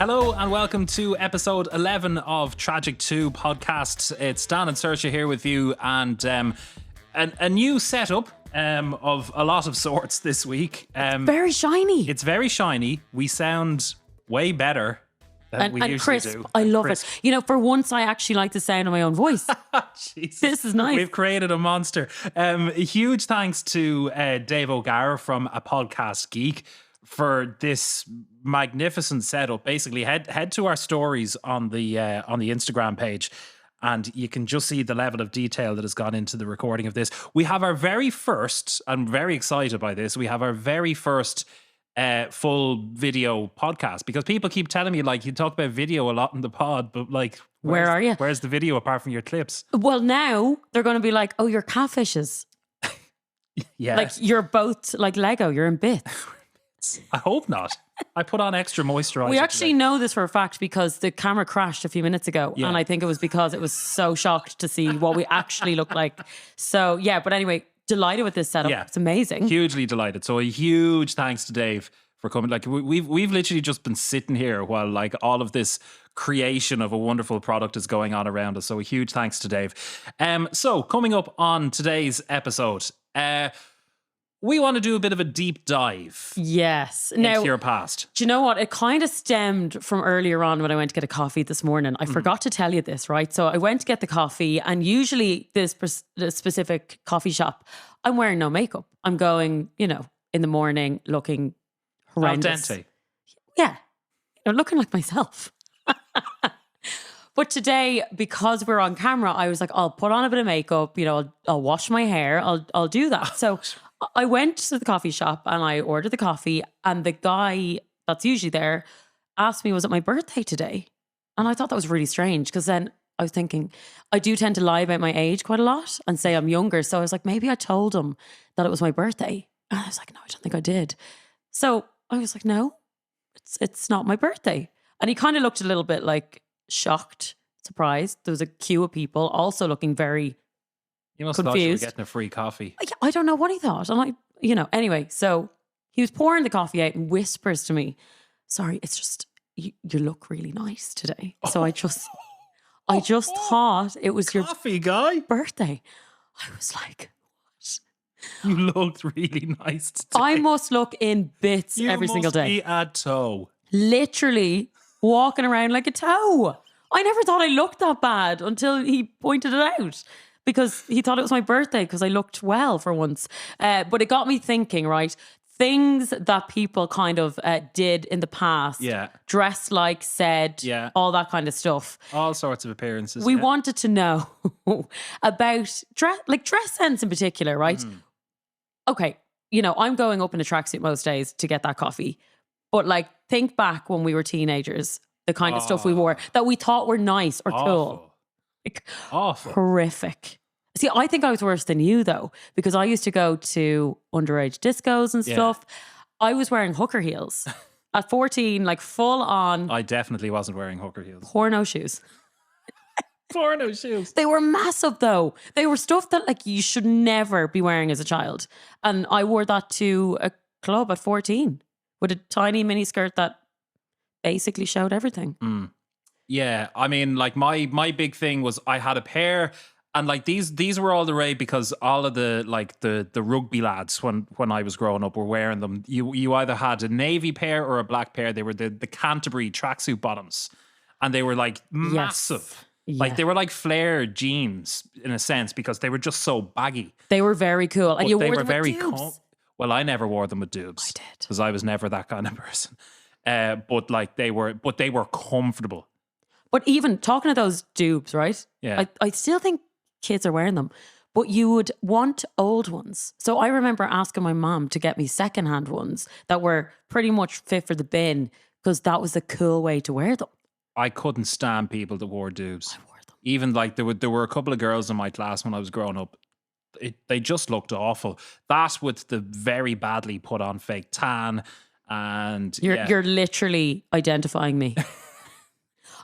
Hello and welcome to episode 11 of Tragic 2 podcast. It's Dan and Saoirse here with you, and a new setup of a lot of sorts this week. Very shiny. It's very shiny. We sound way better than we usually crisp. do. I love it. You know, for once I actually like the sound of my own voice. Jesus. This is nice. We've created a monster. A huge thanks to Dave O'Gara from A Podcast Geek for this magnificent setup. Basically, head to our stories on the Instagram page, and you can just see the level of detail that has gone into the recording of this. We have our very first, I'm very excited by this, we have our very first full video podcast, because people keep telling me, like, you talk about video a lot in the pod, but like, where are you? Where's the video apart from your clips? Well, now they're going to be like, oh, you're catfishes. Yeah. Like, you're both like Lego, you're in bits. I hope not. I put on extra moisturizer. We actually know this for a fact because the camera crashed a few minutes ago. Yeah. And I think it was because it was so shocked to see what we actually look like. So, yeah, but anyway, delighted with this setup. Yeah. It's amazing. Hugely delighted. So a huge thanks to Dave for coming. Like, we've literally just been sitting here while like all of this creation of a wonderful product is going on around us. So a huge thanks to Dave. So coming up on today's episode, we want to do a bit of a deep dive Yes. into your past. Do you know what? It kind of stemmed from earlier on when I went to get a coffee this morning. I forgot to tell you this, right? So I went to get the coffee, and usually this specific coffee shop, I'm wearing no makeup. I'm going, you know, in the morning looking horrendous. Al dente. Yeah. You know, looking like myself. But today, because we're on camera, I was like, I'll put on a bit of makeup, you know, I'll wash my hair, I'll do that. So I went to the coffee shop and I ordered the coffee, and the guy that's usually there asked me, was it my birthday today? And I thought that was really strange, because then I was thinking, I do tend to lie about my age quite a lot and say I'm younger. So I was like, maybe I told him that it was my birthday. And I was like, no, I don't think I did. So I was like, no, it's not my birthday. And he kind of looked a little bit like shocked, surprised. There was a queue of people also looking very You must confused. have thought you were getting a free coffee. I don't know what he thought. And I, you know, anyway, so he was pouring the coffee out and whispers to me, sorry, it's just, you look really nice today. So I just thought it was your Coffee guy. birthday. I was like, You looked really nice today. I must look in bits every single day. You must be a toe. Literally walking around like a toe. I never thought I looked that bad until he pointed it out, because he thought it was my birthday because I looked well for once. But it got me thinking, right? Things that people kind of did in the past. Yeah. Dressed like, said, Yeah. all that kind of stuff. All sorts of appearances. We yeah. wanted to know about dress sense in particular, right? Okay, you know, I'm going up in a tracksuit most days to get that coffee. But like, think back when we were teenagers, the kind of stuff we wore that we thought were nice or cool. Awful. Like, Awful. horrific. See, I think I was worse than you though, because I used to go to underage discos and stuff. I was wearing hooker heels at 14, like full on I definitely wasn't wearing hooker heels. porno shoes. Porno shoes. They were massive though. They were stuff that like you should never be wearing as a child. And I wore that to a club at 14 with a tiny mini skirt that basically showed everything. Yeah, I mean, like my big thing was I had a pair, and like these were all the rage because all of the like the rugby lads when I was growing up were wearing them. You either had a navy pair or a black pair. They were the Canterbury tracksuit bottoms, and they were like massive. Like they were like flared jeans in a sense because they were just so baggy. They were very cool. And But you they wore were them very with dubs. well, I never wore them with dubs. I did. Because I was never that kind of person. But like they were comfortable. But even talking of those dupes, right? Yeah. I still think kids are wearing them. But you would want old ones. So I remember asking my mom to get me secondhand ones that were pretty much fit for the bin, because that was a cool way to wear them. I couldn't stand people that wore dubs. I wore them. Even like there were a couple of girls in my class when I was growing up. They just looked awful. That with the very badly put on fake tan, and You're literally identifying me.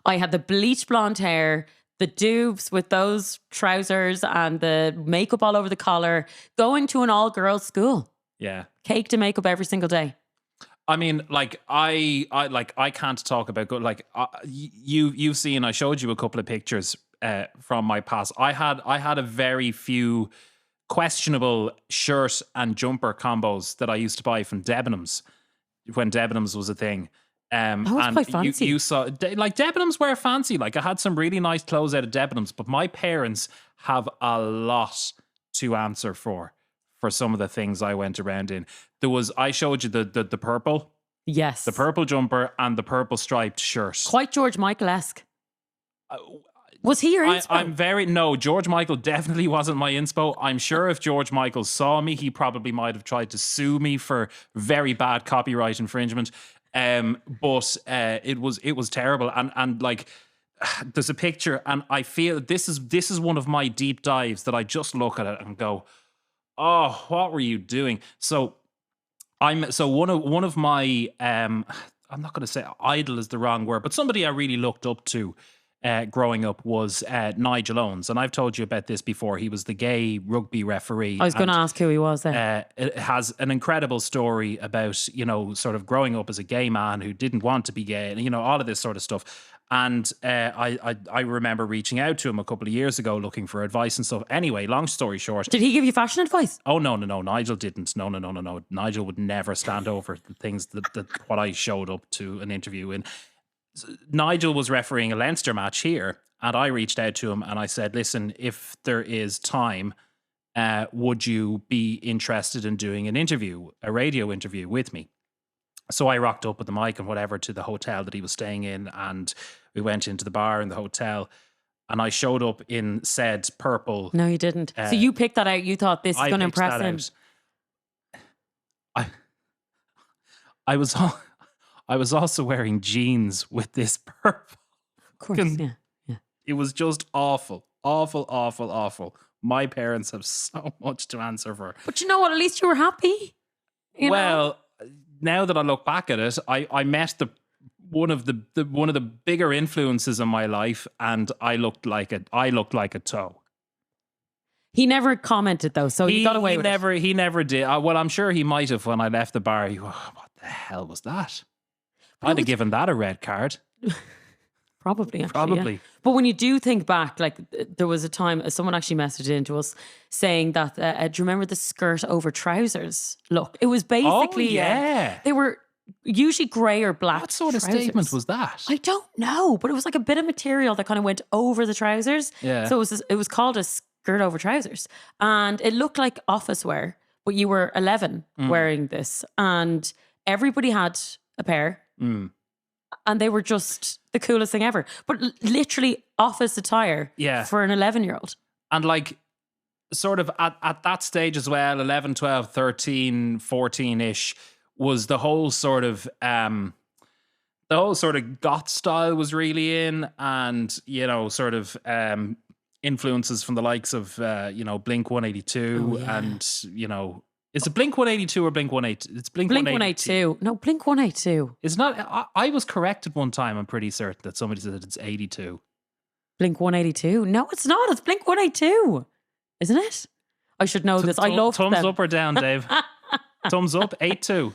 I had the bleach blonde hair, the dubs with those trousers and the makeup all over the collar, going to an all-girls school. Yeah. Caked in makeup every single day. I mean, like I can't talk about good. Like you've seen. I showed you a couple of pictures from my past. I had a very few questionable shirt and jumper combos that I used to buy from Debenhams when Debenhams was a thing. That was And quite fancy. you saw like Debenhams were fancy. Like I had some really nice clothes out of Debenhams, but my parents have a lot to answer for some of the things I went around in. I showed you the purple, Yes. the purple jumper and the purple striped shirt. Quite George Michael-esque. Was he your inspo? No, George Michael definitely wasn't my inspo. I'm sure if George Michael saw me, he probably might have tried to sue me for very bad copyright infringement. But it was terrible. And like, there's a picture, and I feel this is one of my deep dives that I just look at it and go, oh, what were you doing? So one of my I'm not going to say idol is the wrong word, but somebody I really looked up to growing up was Nigel Owens, and I've told you about this before. He was the gay rugby referee. I was going to ask who he was there. It has an incredible story about, sort of growing up as a gay man who didn't want to be gay, and all of this sort of stuff. And I remember reaching out to him a couple of years ago looking for advice and stuff. Anyway, long story short. Did he give you fashion advice? Oh, no. Nigel didn't. No. Nigel would never stand over the things that what I showed up to an interview in. Nigel was refereeing a Leinster match here, and I reached out to him and I said, listen, if there is time, would you be interested in doing an interview, a radio interview with me? So I rocked up with the mic and whatever to the hotel that he was staying in, and we went into the bar in the hotel, and I showed up in said purple. No, you didn't. So you picked that out. You thought this is going to impress him. I was also wearing jeans with this purple. Of course, yeah. It was just awful. My parents have so much to answer for. But you know what? At least you were happy. Well, now that I look back at it, I met one of the bigger influences in my life, and I looked like a toe. He never commented though, so he got away with it. He never did. Well, I'm sure he might have when I left the bar. What the hell was that? I'd have given that a red card. Probably. Yeah. But when you do think back, like there was a time someone actually messaged into us saying that, do you remember the skirt over trousers look? It was basically, they were usually grey or black. What sort trousers. of statement was that? I don't know, but it was like a bit of material that kind of went over the trousers. Yeah. So it was called a skirt over trousers, and it looked like office wear, but you were 11 wearing this, and everybody had a pair. And they were just the coolest thing ever. But literally office attire for an 11-year-old. And like sort of at that stage as well, 11, 12, 13, 14-ish, was the whole sort of goth style was really in, and sort of influences from the likes of Blink 182 and is it Blink 182 or Blink 182? It's Blink 182. No, Blink 182. It's not. I was corrected one time. I'm pretty certain that somebody said it's 82. Blink 182? No, it's not. It's Blink 182. Isn't it? I should know this. I love thumbs them. up or down, Dave? Thumbs up. 82.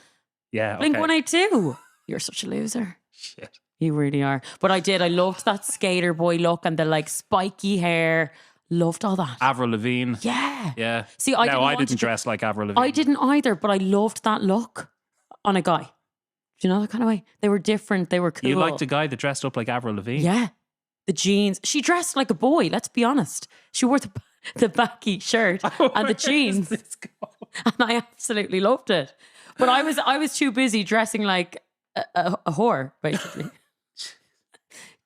Yeah. Blink 182. You're such a loser. Shit. You really are. But I loved that skater boy look and the like spiky hair. Loved all that. Avril Lavigne. Yeah. Yeah. See, I didn't dress like Avril Lavigne. I didn't either, but I loved that look on a guy. Do you know that kind of way? They were different. They were cool. You liked a guy that dressed up like Avril Lavigne? Yeah. The jeans. She dressed like a boy, let's be honest. She wore the baggy shirt and the jeans. And I absolutely loved it. But I was too busy dressing like a whore, basically.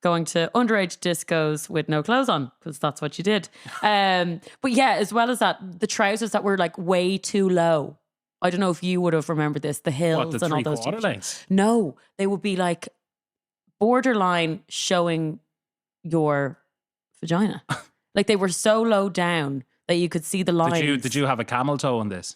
Going to underage discos with no clothes on, because that's what you did. But yeah, as well as that, the trousers that were like way too low. I don't know if you would have remembered this, the hills and all those. Quarter lengths? No, they would be like borderline showing your vagina. Like they were so low down that you could see the lines. Did you have a camel toe on this?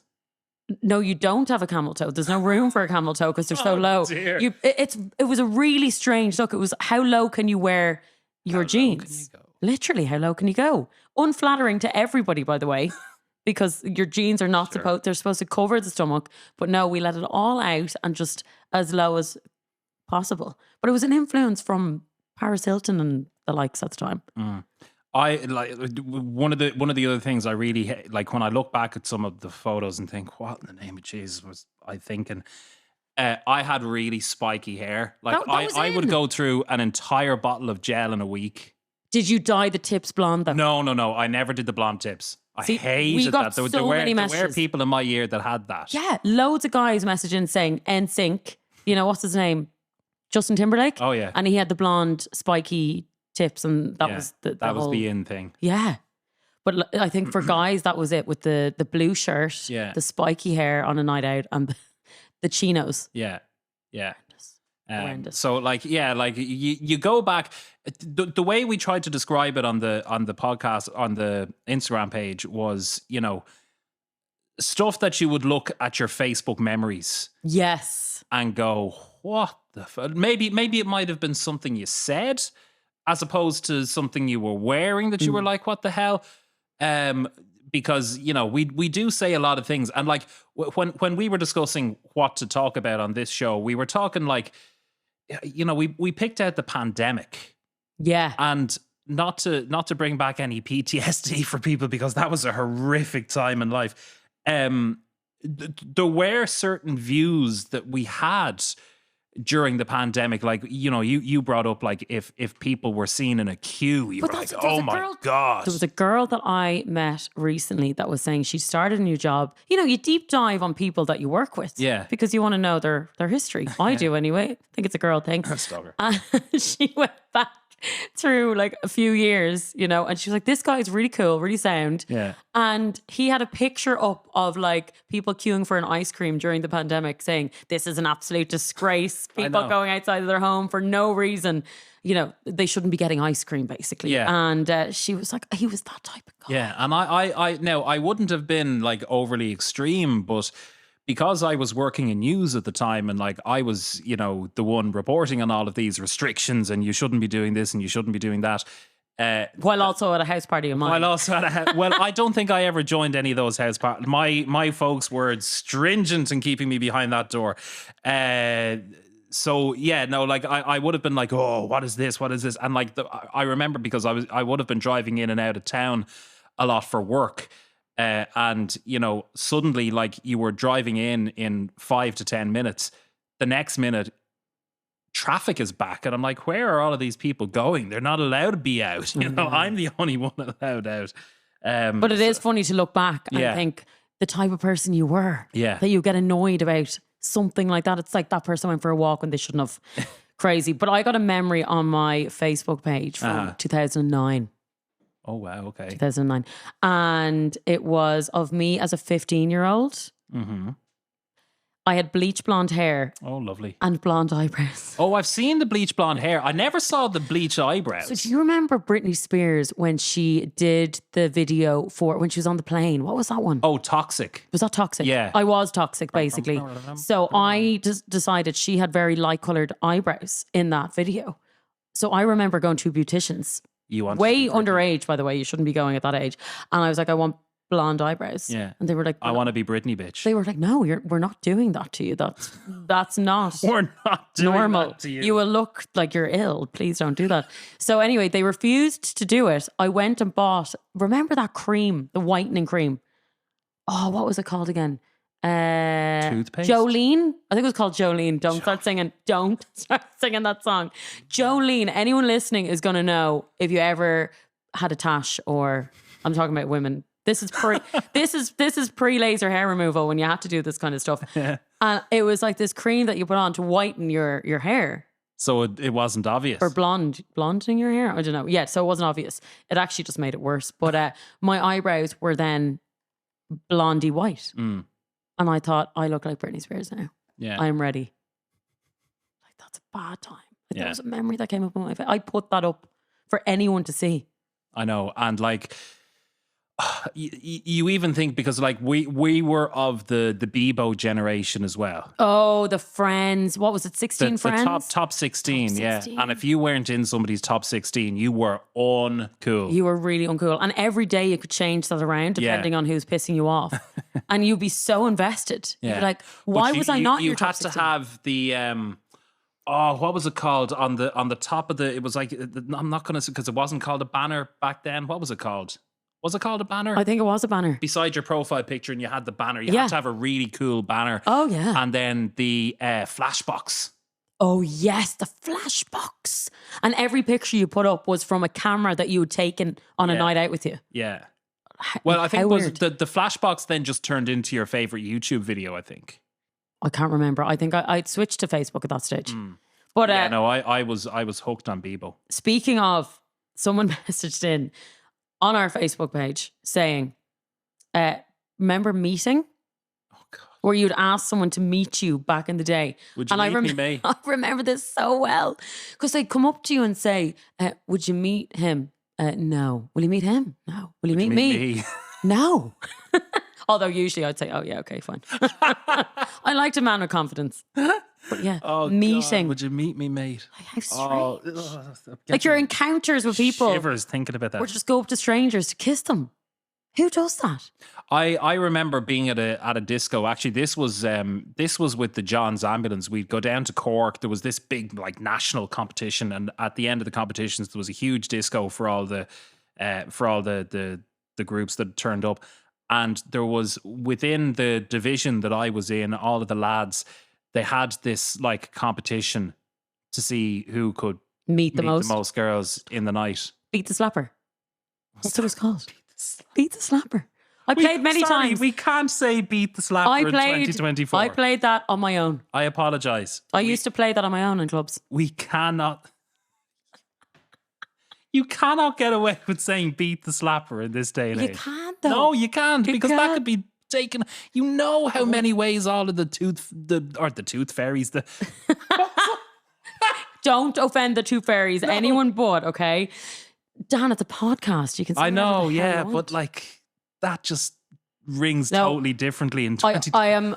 No, you don't have a camel toe. There's no room for a camel toe because they're so low. Dear. It was a really strange look. It was how low can you wear your jeans? Literally, how low can you go? Unflattering to everybody, by the way. because your jeans are not Sure. they're supposed to cover the stomach. But no, we let it all out and just as low as possible. But it was an influence from Paris Hilton and the likes at the time. I like one of the other things I really like when I look back at some of the photos and think, what in the name of Jesus was I thinking? I had really spiky hair. Like That was I would in. go through an entire bottle of gel in a week. Did you dye the tips blonde though? No. I never did the blonde tips. I See, hated we got that. There so were many messages. people in my year that had that. Yeah, loads of guys messaging saying NSYNC. You know, what's his name? Justin Timberlake. Oh yeah. And he had the blonde spiky tips, and that Yeah, was the that was whole, the in thing. Yeah. But I think for guys, that was it with the blue shirt, Yeah. the spiky hair on a night out, and the chinos. Yeah. Horrendous. So like, yeah, like you go back, the way we tried to describe it on the podcast, on the Instagram page was, you know, stuff that you would look at your Facebook memories Yes. and go, what the fuck? Maybe it might have been something you said as opposed to something you were wearing that you were like, what the hell? Because, you know, we do say a lot of things. And like when we were discussing what to talk about on this show, we were talking like, you know, we picked out the pandemic. Yeah. And not to bring back any PTSD for people, because that was a horrific time in life. There were certain views that we had during the pandemic, like, you know, you brought up like if people were seen in a queue, you were like, oh my God. There was a girl that I met recently that was saying she started a new job. You know, you deep dive on people that you work with. Yeah. Because you want to know their history. I do anyway. I think it's a girl thing. Stalker. And she went back through like a few years, you know, and she was like, this guy is really cool, really sound. Yeah. And he had a picture up of like people queuing for an ice cream during the pandemic saying, this is an absolute disgrace. People going outside of their home for no reason. You know, they shouldn't be getting ice cream, basically. Yeah. And she was like, he was that type of guy. Yeah. And I wouldn't have been like overly extreme, but because I was working in news at the time and like I was, you know, the one reporting on all of these restrictions and you shouldn't be doing this and you shouldn't be doing that. While also at a house party of mine. While also at well, I don't think I ever joined any of those house parties. My folks were stringent in keeping me behind that door. So yeah, no, like I would have been like, oh, what is this? What is this? And like I remember because I would have been driving in and out of town a lot for work. And, you know, suddenly, like, you were driving in 5 to 10 minutes. The next minute, traffic is back. And I'm like, where are all of these people going? They're not allowed to be out. You know, I'm the only one allowed out. But it is funny to look back and think the type of person you were. Yeah. That you get annoyed about something like that. It's like that person went for a walk when they shouldn't have. Crazy. But I got a memory on my Facebook page from 2009. Oh, wow. Okay. 2009. And it was of me as a 15-year-old. Mm-hmm. I had bleach blonde hair. Oh, lovely. And blonde eyebrows. Oh, I've seen the bleach blonde hair. I never saw the bleach eyebrows. So do you remember Britney Spears when she did the video when she was on the plane? What was that one? Oh, Toxic. Was that Toxic? Yeah. I was toxic, basically. So I just decided she had very light-coloured eyebrows in that video. So I remember going to beauticians. You want way underage, by the way. You shouldn't be going at that age. And I was like, I want blonde eyebrows. Yeah. And they were like, I want to be Britney, bitch. They were like, no, we're not doing that to you. That's not We're not doing normal. that to you. You will look like you're ill. Please don't do that. So anyway, they refused to do it. I went and bought, remember that cream, the whitening cream? Oh, what was it called again? Toothpaste? Jolene. I think it was called Jolene. Don't start singing that song. Jolene, anyone listening is going to know if you ever had a tash, or I'm talking about women. This is pre laser hair removal when you had to do this kind of stuff. And it was like this cream that you put on to whiten your hair. So it wasn't obvious. Or blonding your hair? I don't know. Yeah, so it wasn't obvious. It actually just made it worse. But my eyebrows were then blondie white. Mm. And I thought, I look like Britney Spears now. Yeah. I'm ready. Like, that's a bad time. Like, there was a memory that came up on my face. I put that up for anyone to see. I know. And like, You even think, because like we were of the Bebo generation as well. Oh, the Friends. What was it? 16 Friends? The top 16, Top yeah. 16. And if you weren't in somebody's top 16, you were uncool. You were really uncool. And every day you could change that around depending on who's pissing you off. And you'd be so invested. You'd be like, why was I not you your top had 16? to have the what was it called on the top of the? It was like, I'm not gonna, because it wasn't called a banner back then. What was it called? Was it called a banner? I think it was a banner. Beside your profile picture, and you had the banner. You had to have a really cool banner. Oh, yeah. And then the flashbox. Oh, yes, the flashbox. And every picture you put up was from a camera that you had taken on a night out with you. Yeah. Well, I think How was weird. the flashbox then just turned into your favorite YouTube video, I think. I can't remember. I think I'd switched to Facebook at that stage. But Yeah, no, I was hooked on Bebo. speaking of, someone messaged in on our Facebook page saying, remember meeting? Oh God. Where you'd ask someone to meet you back in the day. Would you And meet me, May? I remember this so well. Because they'd come up to you and say, would you meet him? No. Will you meet him? No. Will you meet me? No. Although usually I'd say, oh yeah, okay, fine. I liked a man with confidence. But yeah, meeting. God, would you meet me, mate? How strange. Oh, Like your encounters with people. Shivers thinking about that. Or just go up to strangers to kiss them. Who does that? I remember being at a disco. Actually, this was with the John's Ambulance. We'd go down to Cork. There was this big like national competition, and at the end of the competitions, there was a huge disco for all the groups that turned up. And there was, within the division that I was in, all of the lads, they had this like competition to see who could Meet the most. girls in the night. Beat the slapper. That's what it's called. Beat the slapper. I played many times. We can't say beat the slapper in 2024. I played that on my own. I apologize. I used to play that on my own in clubs. We cannot. You cannot get away with saying beat the slapper in this day and age. You can't though. No, you can't, because that can't. could be taken. You know how many ways all of the tooth fairies, Don't offend the two fairies. No. Anyone but, okay? Dan, it's a podcast. You can say I know, whatever the hell you want. but like that just rings totally differently in 2020.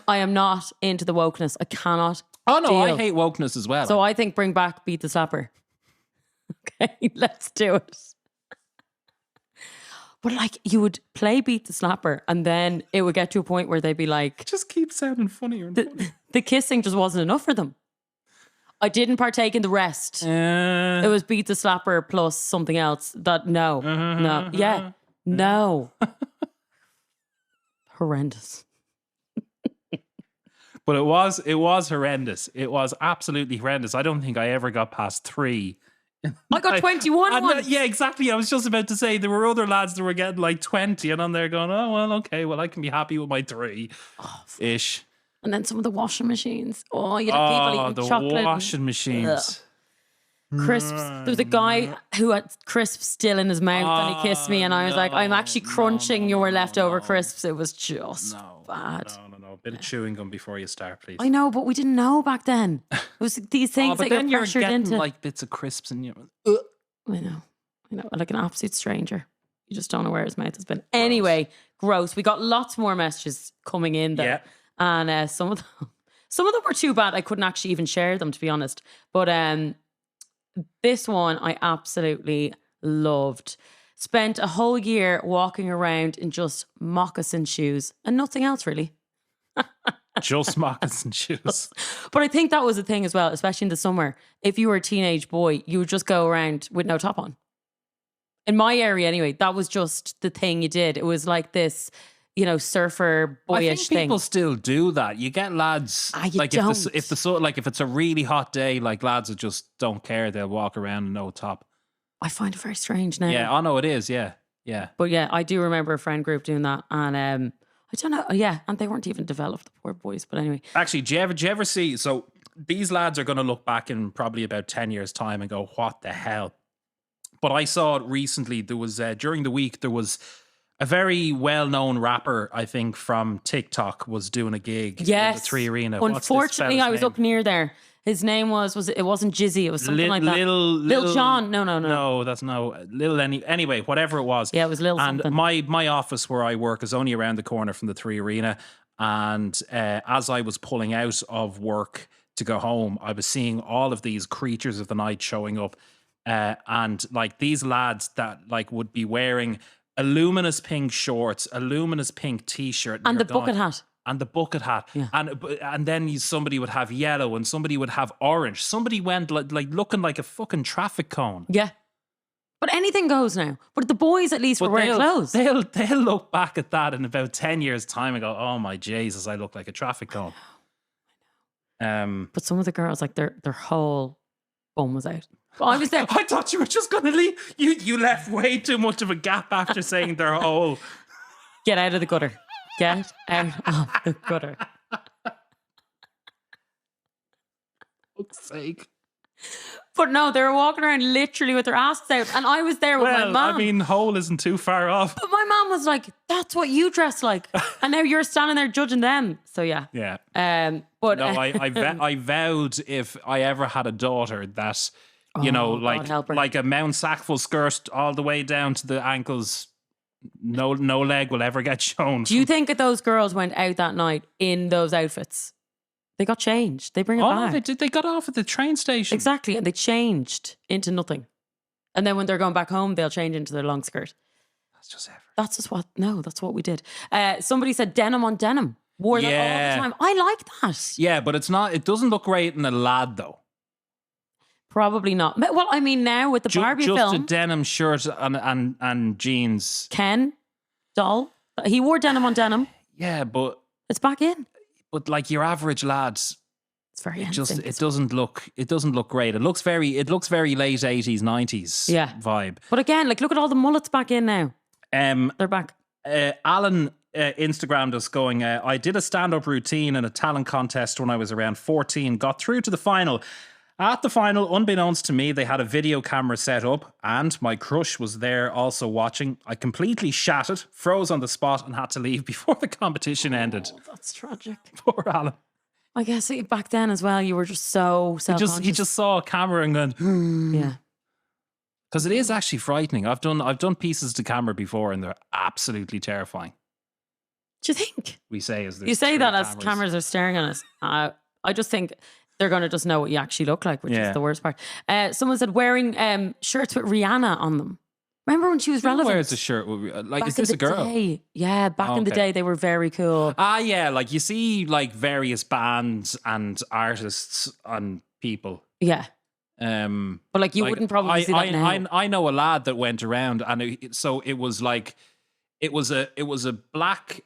I am not into the wokeness. I cannot. Oh no, deal. I hate wokeness as well. So I think bring back beat the slapper. Okay, let's do it. But like you would play beat the slapper and then it would get to a point where they'd be like, it just keeps sounding funnier and funnier. The kissing just wasn't enough for them. I didn't partake in the rest. It was beat the slapper plus something else. No. Horrendous. But it was horrendous. It was absolutely horrendous. I don't think I ever got past 3. I got 21 once. Yeah, exactly. I was just about to say there were other lads that were getting like 20 and on there going, oh, well, okay, well, I can be happy with my 3-ish. And then some of the washing machines. Oh, you had people eating chocolate. The washing machines. Crisps. There was a guy who had crisps still in his mouth and he kissed me and I was like, I'm actually crunching your leftover crisps. It was just bad. No. A bit of chewing gum before you start, please. I know, but we didn't know back then. It was these things that then you're pressured getting into. like bits of crisps in your... I know, like an absolute stranger. You just don't know where his mouth has been. Anyway, gross. We got lots more messages coming in there. Yeah. And some of them were too bad. I couldn't actually even share them, to be honest. But this one I absolutely loved. Spent a whole year walking around in just moccasin shoes and nothing else really. Just moccasin shoes. But I think that was a thing as well, especially in the summer. If you were a teenage boy, you would just go around with no top on. In my area anyway, that was just the thing you did. It was like this, surfer boyish thing. People still do that. You get lads like don't. if it's a really hot day, like lads that just don't care, they'll walk around in no top. I find it very strange now. Yeah, I know it is, yeah. But yeah, I do remember a friend group doing that and I don't know. Yeah, and they weren't even developed, the poor boys. But anyway. Actually, do you ever see... So these lads are going to look back in probably about 10 years' time and go, what the hell? But I saw it recently. There was, during the week, there was a very well-known rapper, I think, from TikTok was doing a gig in the 3 Arena. Unfortunately, I was up near there. His name was it wasn't Jizzy, it was something like that. Lil Jon. No. No, that's no Lil anyway, whatever it was. Yeah, it was Lil And something. my office where I work is only around the corner from the 3 Arena. And as I was pulling out of work to go home, I was seeing all of these creatures of the night showing up. And like these lads that like would be wearing a luminous pink shorts, a luminous pink t-shirt. And the bucket hat. And the bucket hat, Yeah. and then somebody would have yellow, and somebody would have orange. Somebody went like looking like a fucking traffic cone. Yeah. But anything goes now. But the boys at least were wearing clothes. They'll look back at that in about 10 years' time and go, "Oh my Jesus, I look like a traffic cone." But some of the girls, like their whole bum was out. But I was there. I thought you were just going to leave. You left way too much of a gap after saying their whole. Get out of the gutter. Get out of the gutter. Fuck's sake. But no, they were walking around literally with their asses out. And I was there with my mom. I mean, whole isn't too far off. But my mom was like, that's what you dress like. And now you're standing there judging them. So yeah. Yeah. But no, I vowed if I ever had a daughter that, God like a Mount Sackville skirt all the way down to the ankles. No leg will ever get shown. Do you think that those girls went out that night in those outfits? They got changed. They bring it back. They did. They got off at the train station. Exactly. And they changed into nothing. And then when they're going back home, they'll change into their long skirt. That's what we did. Somebody said denim on denim. Wore that all the time. I like that. Yeah, but it doesn't look great in a lad though. Probably not. Well, I mean, now with the Barbie just film. Just a denim shirt and jeans. Ken doll. He wore denim on denim. Yeah, but it's back in. But like your average lads, it's very it doesn't look great. It looks very late 80s, 90s vibe. But again, like look at all the mullets back in now. They're back. Alan Instagrammed us going, I did a stand-up routine in a talent contest when I was around 14, got through to the final. At the final, unbeknownst to me, they had a video camera set up and my crush was there also watching. I completely shattered, froze on the spot and had to leave before the competition ended. That's tragic. Poor Alan. I guess back then as well, you were just so self-conscious. He just saw a camera and went, yeah. Because it is actually frightening. I've done pieces to camera before and they're absolutely terrifying. Do you think? We say you say that as cameras are staring at us. I just think they're going to just know what you actually look like, which is the worst part. Someone said wearing shirts with Rihanna on them. Remember when she was relevant? Who wears a shirt with, like, back is this a girl? Day. Yeah, back in the day, they were very cool. Yeah, like you see like various bands and artists and people. Yeah. But like you wouldn't probably see that now. I know a lad that went around and it was like, it was a black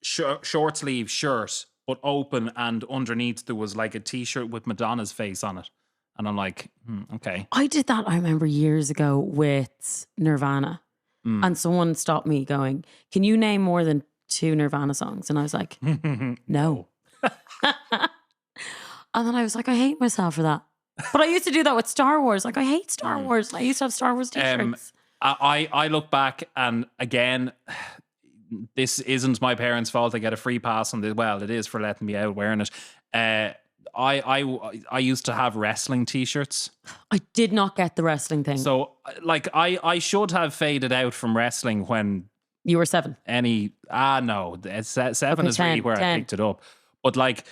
short sleeve shirt, but open, and underneath there was like a t-shirt with Madonna's face on it. And I'm like, okay. I did that, I remember years ago with Nirvana. And someone stopped me going, can you name more than 2 Nirvana songs? And I was like, no. And then I was like, I hate myself for that. But I used to do that with Star Wars. Like, I hate Star Wars. I used to have Star Wars t-shirts. I look back and again, this isn't my parents' fault. I get a free pass on this. Well, it is for letting me out wearing it. I used to have wrestling t-shirts. I did not get the wrestling thing. So like I should have faded out from wrestling when you were 7. No, 7 is really where 10. I picked it up. But like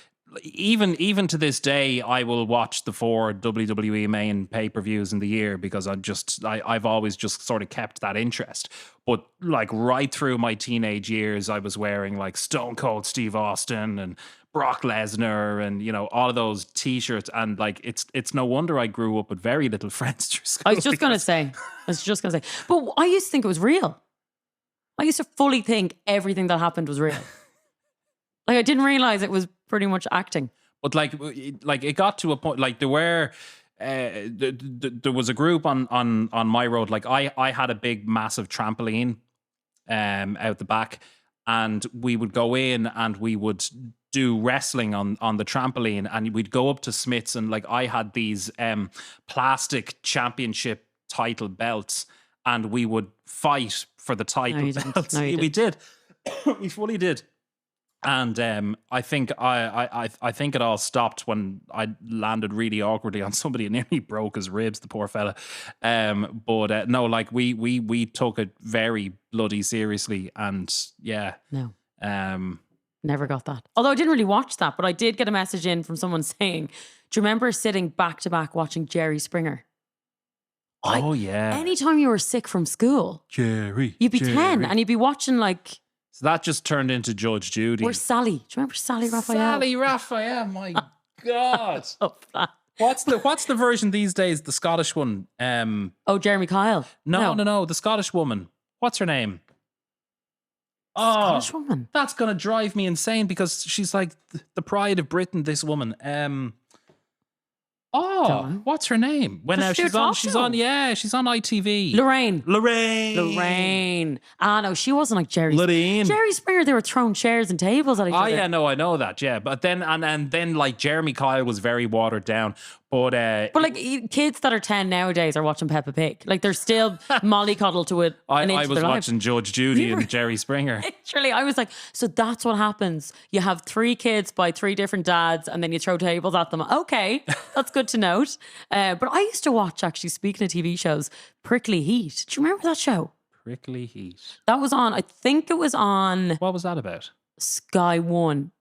even to this day, I will watch the 4 WWE main pay-per-views in the year because I've always just sort of kept that interest. But like right through my teenage years, I was wearing like Stone Cold Steve Austin and Brock Lesnar and, you know, all of those t-shirts. And like, it's no wonder I grew up with very little friends through school. I was just going to say. But I used to think it was real. I used to fully think everything that happened was real. Like, I didn't realize it was pretty much acting. But like it got to a point, like there were, there was a group on my road. Like I had a big, massive trampoline out the back, and we would go in and we would do wrestling on the trampoline, and we'd go up to Smith's, and like I had these plastic championship title belts, and we would fight for the title belts. No, we did. We fully did. And I think I think it all stopped when I landed really awkwardly on somebody and nearly broke his ribs, the poor fella. But no, like we took it very bloody seriously, and yeah. No. Um, Never got that. Although I didn't really watch that, but I did get a message in from someone saying, do you remember sitting back to back watching Jerry Springer? oh yeah, Anytime you were sick from school, Jerry, you'd be 10 and you'd be watching like, so that just turned into Judge Judy. where's Sally? Do you remember Sally Raphael? Sally Raphael, my God. Oh, that. What's the version these days? The Scottish one. Oh, Jeremy Kyle. No. The Scottish woman. What's her name? Oh, Scottish woman. That's gonna drive me insane because she's like the pride of Britain. This woman. What's her name? When now she's on ITV. Lorraine. Ah, no, she wasn't like Jerry. Jerry Springer, they were throwing chairs and tables at each other. Yeah, no, I know that. Yeah, but then and then like Jeremy Kyle was very watered down. But like kids that are 10 nowadays are watching Peppa Pig. Like they're still mollycoddled to it. I was watching Judge Judy and Jerry Springer. Literally, I was like, so that's what happens. You have 3 kids by 3 different dads and then you throw tables at them. Okay, that's good to note. But I used to watch, actually, speaking of TV shows, Prickly Heat. Do you remember that show? Prickly Heat. That was on, I think it was on... What was that about? Sky One.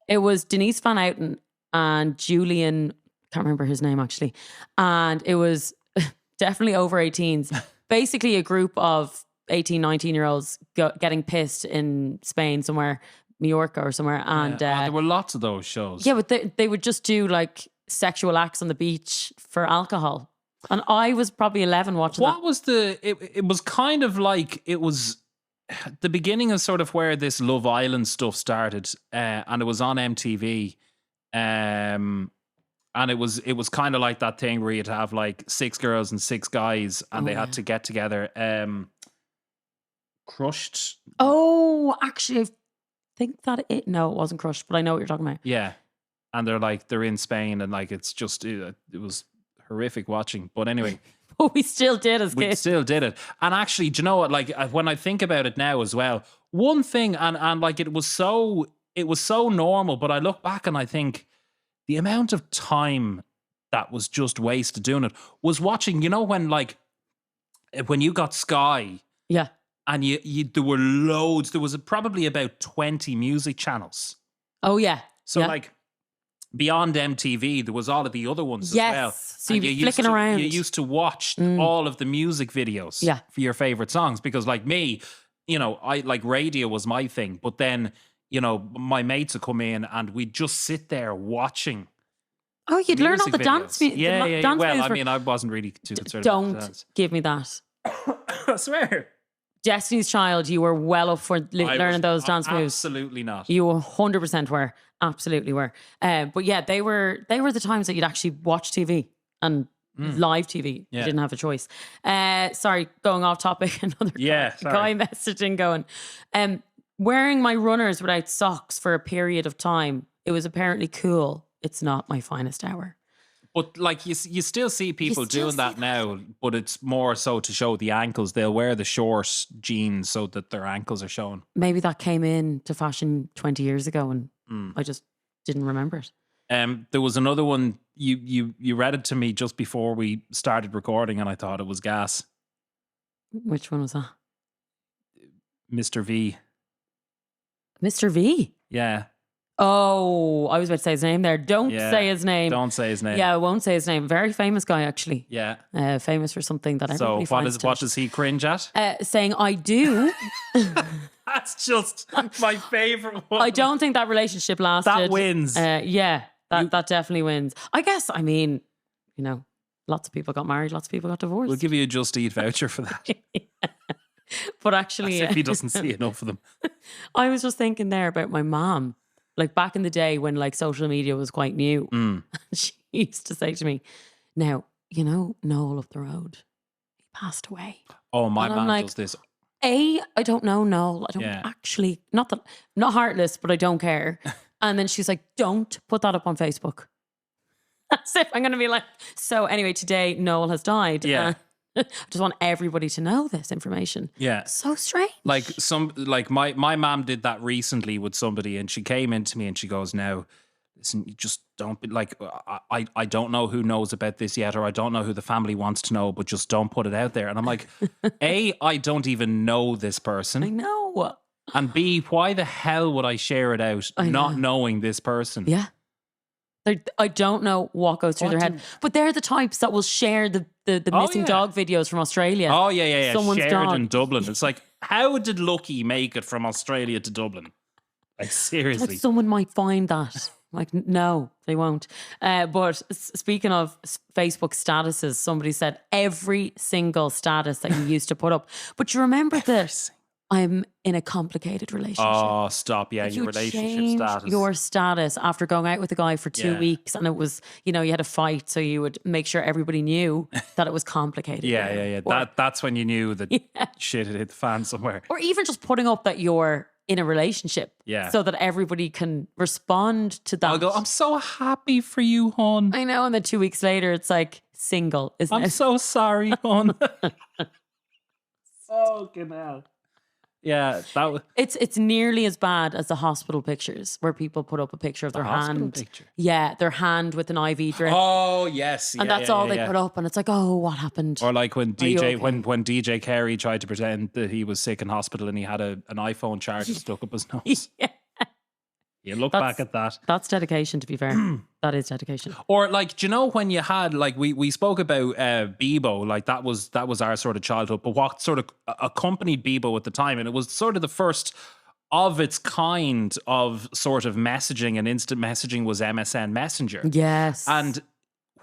It was Denise Van Outen and Julian... Can't remember his name actually. And it was definitely over 18s. Basically a group of 18, 19-year-olds getting pissed in Spain somewhere, Mallorca or somewhere. And there were lots of those shows. Yeah, but they would just do like sexual acts on the beach for alcohol. And I was probably 11 watching that. What was it was kind of like, it was the beginning of sort of where this Love Island stuff started. And it was on MTV. And it was kind of like that thing where you'd have like 6 girls and 6 guys and they had to get together. Crushed. Oh, actually, I think that it wasn't Crushed, but I know what you're talking about. Yeah. And they're in Spain and like, it's just, it was horrific watching. But anyway. But we still did as kids. We still did it. And actually, do you know what? Like when I think about it now as well, one thing, and like it was so normal, but I look back and I think, the amount of time that was just wasted doing it was watching, when you got Sky. Yeah. And there were loads, there was probably about 20 music channels. Oh, yeah. So like beyond MTV, there was all of the other ones as well. So you'd be flicking around. You used to watch all of the music videos for your favorite songs because like me, I like radio was my thing, but then my mates would come in and we'd just sit there watching. Oh, you'd learn all the videos. dance music. Yeah. Well, I mean, I wasn't really too concerned about Don't dance. give me that. I swear. Destiny's Child, you were well up for learning those dance moves. Absolutely not. You 100% were. Absolutely were. But yeah, they were the times that you'd actually watch TV and live TV. You didn't have a choice. Sorry, going off topic. Another guy messaging going, wearing my runners without socks for a period of time. It was apparently cool. It's not my finest hour. But like you still see people doing that now, but it's more so to show the ankles. They'll wear the short jeans so that their ankles are shown. Maybe that came into fashion 20 years ago and I just didn't remember it. There was another one, you read it to me just before we started recording and I thought it was gas. Which one was that? Mr. V. Mr. V? Yeah. Oh, I was about to say his name there. Don't say his name. Don't say his name. Yeah, I won't say his name. Very famous guy, actually. Yeah. Famous for something that everybody finds. So what does he cringe at? Saying, I do. That's just my favourite one. I don't think that relationship lasted. That wins. Yeah, that definitely wins. I guess, I mean, lots of people got married, lots of people got divorced. We'll give you a Just Eat voucher for that. But actually... As if he doesn't see enough of them. I was just thinking there about my mom. Like back in the day when like social media was quite new, she used to say to me, now, Noel up the road, he passed away. Oh, my man does this. I don't know Noel. I don't actually, not heartless, but I don't care. And then she's like, don't put that up on Facebook. As if I'm going to be like, so anyway, today Noel has died. Yeah. I just want everybody to know this information. Yeah. So strange. Like my mom did that recently with somebody, and she came into me and she goes, "Now, listen, you just don't be like, I don't know who knows about this yet, or I don't know who the family wants to know, but just don't put it out there." And I'm like, A, I don't even know this I person. know. And B, why the hell would I share it out not knowing this person? Yeah. I don't know what goes through their head. But they're the types that will share the missing dog videos from Australia. Oh, yeah. Someone's Shared dog. in Dublin. It's like, how did Lucky make it from Australia to Dublin? Like, seriously. Like someone might find that. Like, no, they won't. But speaking of Facebook statuses, somebody said every single status that you used to put up. But you remember that I'm in a complicated relationship. Oh, stop. Yeah, Like your you relationship changed status. your status after going out with a guy for 2 weeks, and it was, you know, you had a fight, so you would make sure everybody knew that it was complicated. Yeah. That's when you knew that shit had hit the fan somewhere. Or even just putting up that you're in a relationship. Yeah. So that everybody can respond to that. I'll go, I'm so happy for you, hon. I know. And then 2 weeks later, it's like single, isn't I'm it? so sorry, hon. Fucking hell. Yeah, that was It's nearly as bad as the hospital pictures where people put up a picture of their hospital hand. picture. Yeah, their hand with an IV drip. Oh yes, and that's all they put up. And it's like, oh, what happened? Or like when Are you okay? when DJ Carey tried to pretend that he was sick in hospital and he had an iPhone charger stuck up his nose. Yeah. You look back at that. That's dedication, to be fair. That is dedication. Or like, do you know when you had like we spoke about Bebo, like that was our sort of childhood, but what sort of accompanied Bebo at the time, and it was sort of the first of its kind of sort of messaging and instant messaging was MSN Messenger. Yes. And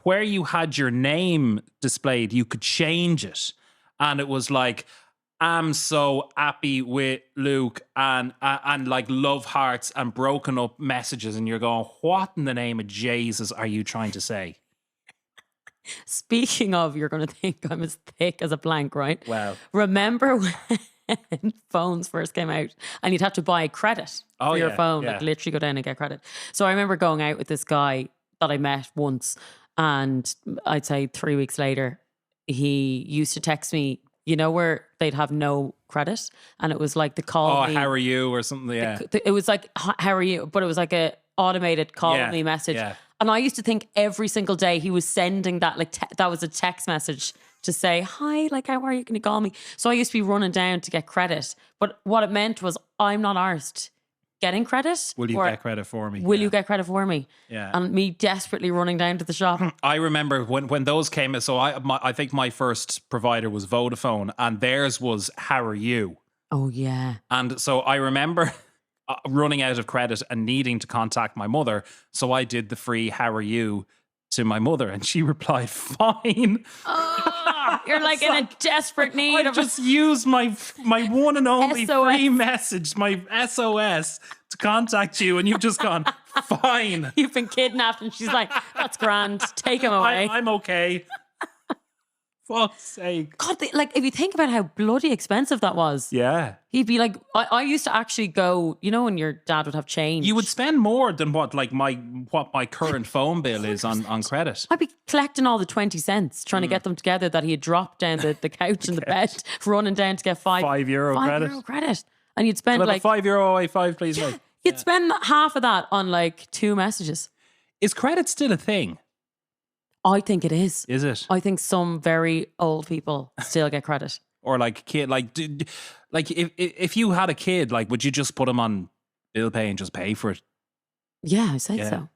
where you had your name displayed, you could change it. And it was like, I'm so happy with Luke, and like love hearts and broken up messages. And you're going, what in the name of Jesus are you trying to say? Speaking of, you're going to think I'm as thick as a plank, right? Wow. Remember when phones first came out and you'd have to buy credit for your phone, like literally go down and get credit. So I remember going out with this guy that I met once, and I'd say 3 weeks later, he used to text me, you know, where they'd have no credit, and it was like the call me. How are you or something? Yeah. It was like, how are you? But it was like a automated call me message. Yeah. And I used to think every single day he was sending that, like that was a text message to say, hi, like, how are you? Can you call me? So I used to be running down to get credit. But what it meant was, I'm not arsed getting credit. Will you get credit for me? Will you get credit for me? Yeah. And me desperately running down to the shop. I remember when those came. So I think my first provider was Vodafone, and theirs was How Are You? Oh, yeah. And so I remember running out of credit and needing to contact my mother. So I did the free How Are You to my mother, and she replied, fine. Oh, you're like in a desperate need I of just used my one and only SOS. free message, my SOS, to contact you, and you've just gone, fine. You've been kidnapped, and she's like, that's grand. Take him away. I'm okay. Fuck's sake. God, like, if you think about how bloody expensive that was. Yeah. He'd be like, I used to actually go, you know, when your dad would have change. You would spend more than what my current phone bill is on credit. I'd be collecting all the 20 cents, trying to get them together that he had dropped down the couch in the bed, running down to get €5 credit. €5 credit. And you'd spend Can I like have a €5 please. Yeah, mate? you'd spend half of that on like 2 messages. Is credit still a thing? I think it is. Is it? I think some very old people still get credit. Or like kid, like if you had a kid, like would you just put him on bill pay and just pay for it? Yeah, I say Yeah. so.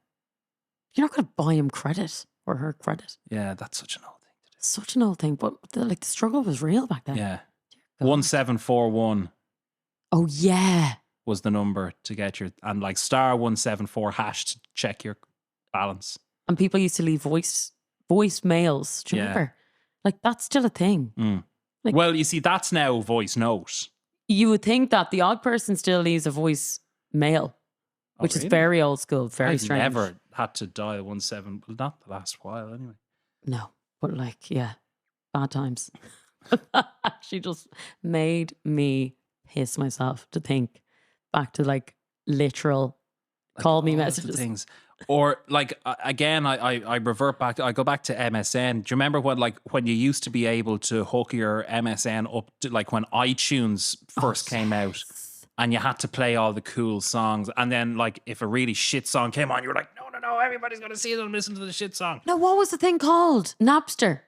You're not going to buy him credit or her credit. Yeah, that's such an old thing to do. Such an old thing, but the struggle was real back then. Yeah. God. 1741 Oh yeah. was the number to get your, and like star 174 hash to check your balance. And people used to leave voicemails. Do you Yeah. remember? Like, that's still a thing. Like- Well, you see, that's now voice note. You would think that the odd person still leaves a voice mail, which is really? very old school, very I've strange. never had to dial 17, well, not the last while anyway. No, but like, yeah, bad times. That actually just made me piss myself to think back to like literal Like call me all of the messages. things. Or like again, I revert back. I go back to MSN. Do you remember when you used to be able to hook your MSN up to like when iTunes first came out, and you had to play all the cool songs, and then like if a really shit song came on, you were like, no, everybody's gonna see it and listen to the shit song. No, what was the thing called? Napster.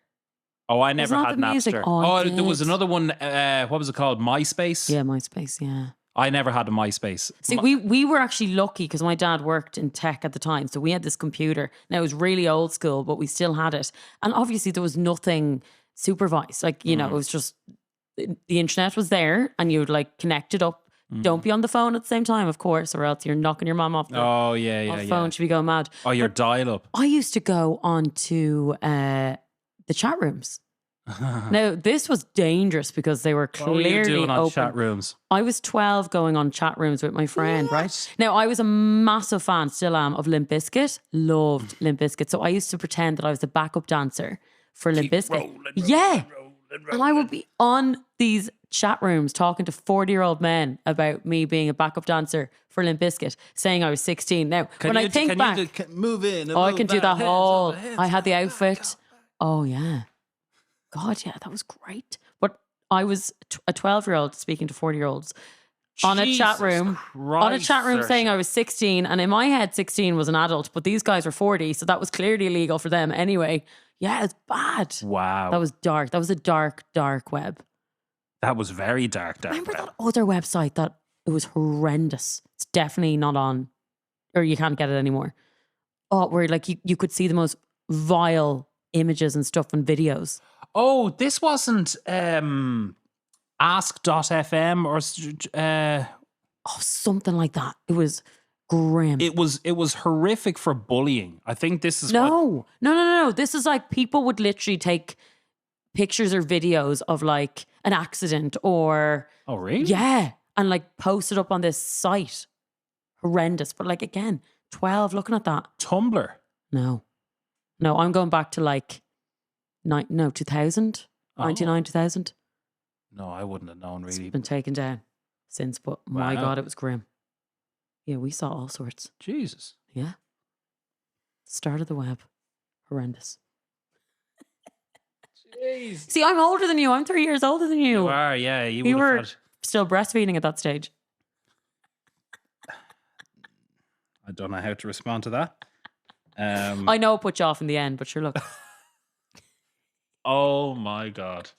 Oh, I never not had the music. Napster. Oh, I there was did. another one. What was it called? MySpace. Yeah, MySpace. Yeah. I never had a MySpace. See, we were actually lucky because my dad worked in tech at the time. So we had this computer. Now it was really old school, but we still had it. And obviously there was nothing supervised. Like, you know, it was just the internet was there and you would like connect it up. Don't be on the phone at the same time, of course, or else you're knocking your mum off the, Oh yeah, off the phone. She'd be going mad. Oh, your dial up. I used to go on to the chat rooms. Now, this was dangerous because they were What were clearly you doing on open. chat rooms? I was 12 going on chat rooms with my friend, right? Now, I was a massive fan, still am, of Limp Bizkit. Loved Limp Bizkit. So I used to pretend that I was the backup dancer for Limp Bizkit. And I would be on these chat rooms talking to 40-year-old men about me being a backup dancer for Limp Bizkit, saying I was 16. Now, when I think back, move in. I can do that whole, I had the outfit. Oh, yeah. God, yeah, that was great. But I was a 12-year-old speaking to 40-year-olds on a chat room, saying I was 16. And in my head, 16 was an adult, but these guys were 40. So that was clearly illegal for them anyway. Yeah, it's bad. Wow. That was dark. That was a dark, dark web. That was very dark. Remember that other website that it was horrendous? It's definitely not on, or you can't get it anymore. Oh, where like you could see the most vile images and stuff and videos. Oh, this wasn't ask.fm or something like that. It was grim. It was horrific for bullying. I think this is No. This is like people would literally take pictures or videos of like an accident or Oh, really? yeah, and like post it up on this site. Horrendous. But like again, 12 looking at that. Tumblr. No, I'm going back to like 2000, 99, 2000. No, I wouldn't have known really. It's been taken down since, but my God, it was grim. Yeah, we saw all sorts. Jesus. Yeah. Start of the web. Horrendous. Jeez. See, I'm older than you. I'm 3 years older than you. You are, yeah. We were still breastfeeding at that stage. I don't know how to respond to that. I know it put you off in the end, but sure, look. Oh my God.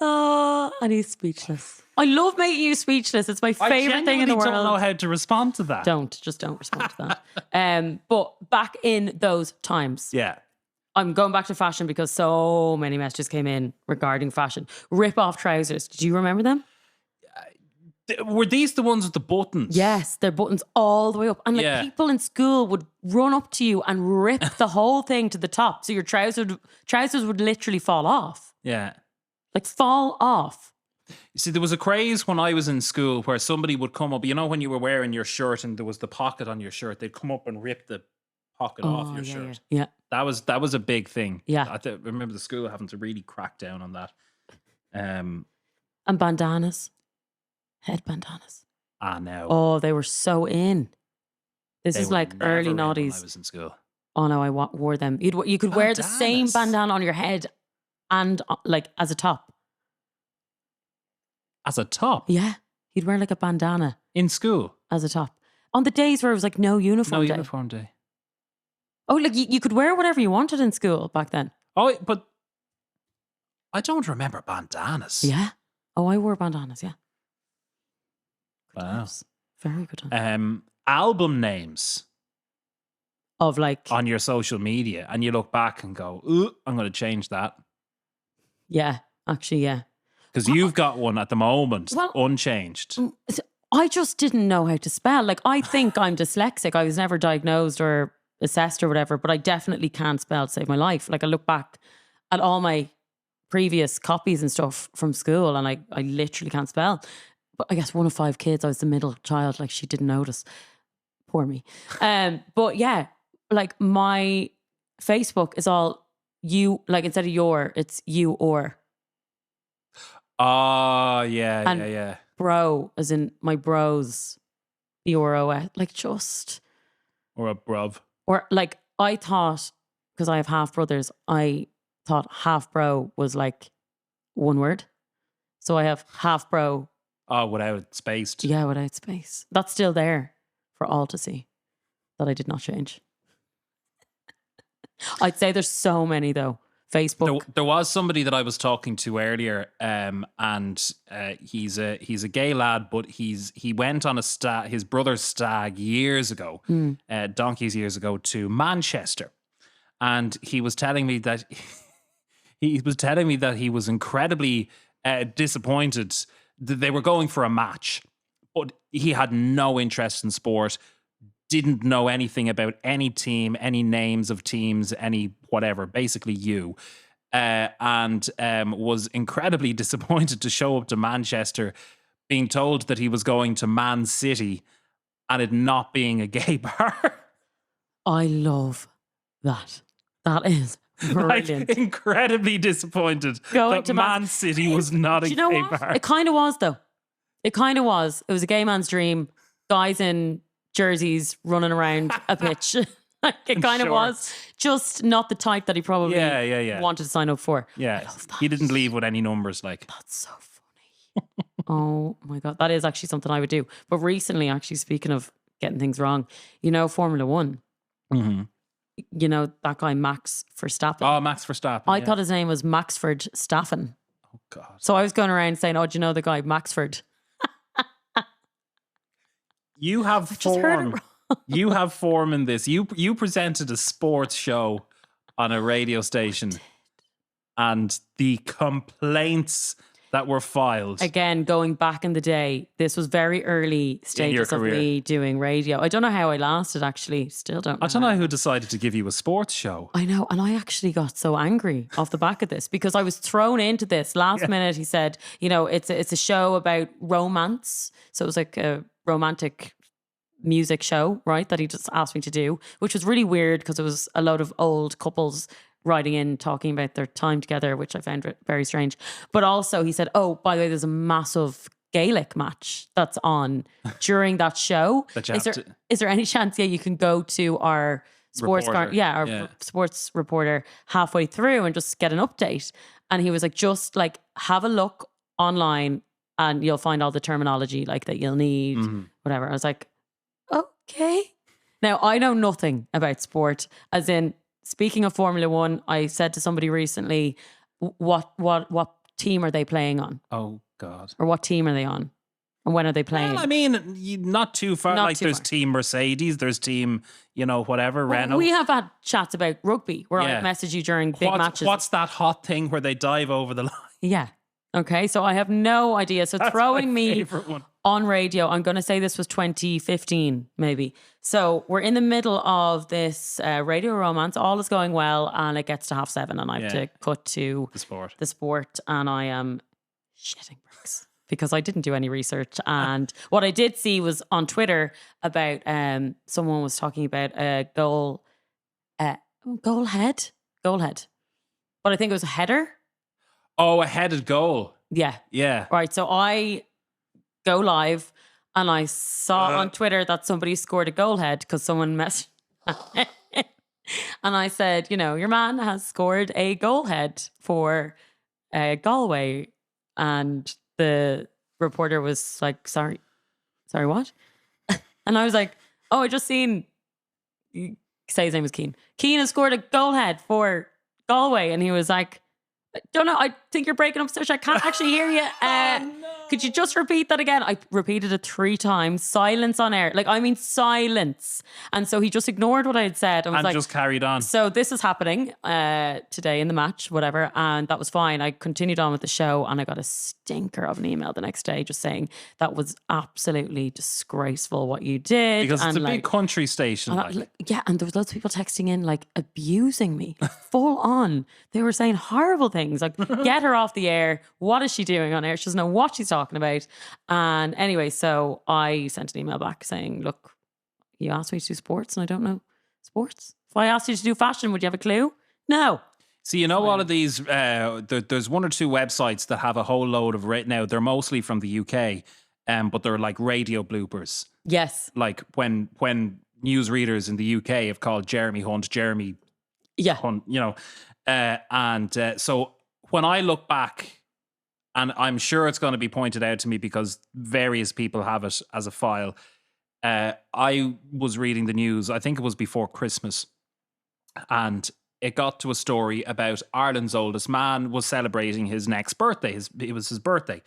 Oh, and he's speechless. I love making you speechless. It's my favorite thing in the world. I don't know how to respond to that. Just don't respond to that. But back in those times. Yeah. I'm going back to fashion because so many messages came in regarding fashion. Rip off trousers. Do you remember them? Were these the ones with the buttons? Yes, they're buttons all the way up. And like people in school would run up to you and rip the whole thing to the top. So your trousers would literally fall off. Yeah. Like fall off. You see, there was a craze when I was in school where somebody would come up, you know, when you were wearing your shirt and there was the pocket on your shirt, they'd come up and rip the pocket off your shirt. Yeah. That was a big thing. Yeah. I remember the school having to really crack down on that. And bandanas. Head bandanas. No. Oh, they were so in. This is like early when noughties. I was in school. Oh no, I wore them. You could wear the same bandana on your head and like as a top. As a top? Yeah. You'd wear like a bandana. In school? As a top. On the days where it was like no uniform day. No uniform day. Oh, like you could wear whatever you wanted in school back then. Oh, but I don't remember bandanas. Yeah. Oh, I wore bandanas, yeah. Good Wow. times. Very good times. Album names. Of like... On your social media. And you look back and go, ooh, I'm going to change that. Yeah, actually, yeah. Because you've got one at the moment, unchanged. I just didn't know how to spell. Like, I think I'm dyslexic. I was never diagnosed or assessed or whatever, but I definitely can't spell to save my life. Like, I look back at all my previous copies and stuff from school and I literally can't spell. But I guess one of 5 kids, I was the middle child, like she didn't notice. Poor me. But yeah, like my Facebook is all you, like instead of your, it's you or. Oh, yeah. bro, as in my bros, BRO, like just, Or a bruv. or like I thought, because I have half brothers, I thought half bro was like one word. So I have half bro. Oh, without spaced. Yeah, without space. That's still there for all to see. That I did not change. I'd say there's so many though. Facebook. There was somebody that I was talking to earlier, and he's a gay lad, but he went on his brother's stag years ago, donkeys years ago, to Manchester, and he was telling me that he was incredibly disappointed that they were going for a match, but he had no interest in sport. Didn't know anything about any team, any names of teams, any whatever, basically and was incredibly disappointed to show up to Manchester being told that he was going to Man City and it not being a gay bar. I love that. That is brilliant. Like, incredibly disappointed Going that to Man City was not a Do you know gay what? bar. It kind of was though. It kind of was. It was a gay man's dream. Guys in jerseys running around a pitch. Like it kind of was. Just not the type that he probably wanted to sign up for. Yeah. He didn't leave with any numbers. Like, that's so funny. Oh my God. That is actually something I would do. But recently, actually, speaking of getting things wrong, you know, Formula One. Mm-hmm. You know, that guy Max Verstappen. Oh, Max Verstappen. I thought his name was Maxford Staffen. Oh, God. So I was going around saying, oh, do you know the guy Maxford? You have form. You have form in this. You presented a sports show on a radio station, and the complaints that were filed. Again, going back in the day, this was very early stages of me doing radio. I don't know how I lasted, actually. Still don't know. I don't know who decided to give you a sports show. I know. And I actually got so angry off the back of this because I was thrown into this. Last minute, he said, you know, it's a show about romance. So it was like a romantic music show, right, that he just asked me to do, which was really weird because it was a load of old couples writing in talking about their time together, which I found very strange. But also he said, oh, by the way, there's a massive Gaelic match that's on during that show. Is there any chance you can go to our sports sports reporter halfway through and just get an update? And he was like, just like have a look online and you'll find all the terminology like that you'll need, whatever. I was like, okay. Now, I know nothing about sport. As in, speaking of Formula One, I said to somebody recently, what team are they playing on? Oh, God. Or what team are they on? And when are they playing? Well, I mean, not too far. There's Team Mercedes, there's Team, whatever, Renault. We have had chats about rugby where I message you during big matches. What's that hot thing where they dive over the line? Yeah. Okay, so I have no idea. So That's throwing my me favorite one. on radio, I'm going to say this was 2015, maybe. So we're in the middle of this radio romance. All is going well, and it gets to 7:30, and I have to cut to the sport, and I am shitting bricks because I didn't do any research. And what I did see was on Twitter about someone was talking about a goal head, but I think it was a header. Oh, a headed goal. Yeah. Yeah. Right. So I go live and I saw on Twitter that somebody scored a goal head because someone messaged. And I said, your man has scored a goal head for Galway. And the reporter was like, sorry, what? And I was like, oh, I just seen, say his name was Keane. Keane has scored a goal head for Galway. And he was like, don't know. I think you're breaking up, Saoirse. I can't actually hear you. Could you just repeat that again? I repeated it 3 times. Silence on air. Silence. And so he just ignored what I had said. And just carried on. So this is happening today in the match, whatever. And that was fine. I continued on with the show and I got a stinker of an email the next day just saying that was absolutely disgraceful what you did. Because it's a big country station. And there was loads of people texting in abusing me. Full on. They were saying horrible things get her off the air. What is she doing on air? She doesn't know what she's talking about. And anyway, so I sent an email back saying, look, you asked me to do sports and I don't know sports. If I asked you to do fashion, would you have a clue? No. See, all of these, there's 1 or 2 websites that have a whole load of now. They're mostly from the UK. but they're like radio bloopers. Yes. Like when newsreaders in the UK have called Jeremy Hunt Jeremy Hunt, so when I look back, and I'm sure it's going to be pointed out to me because various people have it as a file. I was reading the news, I think it was before Christmas, and it got to a story about Ireland's oldest man was celebrating his next birthday. It was his birthday.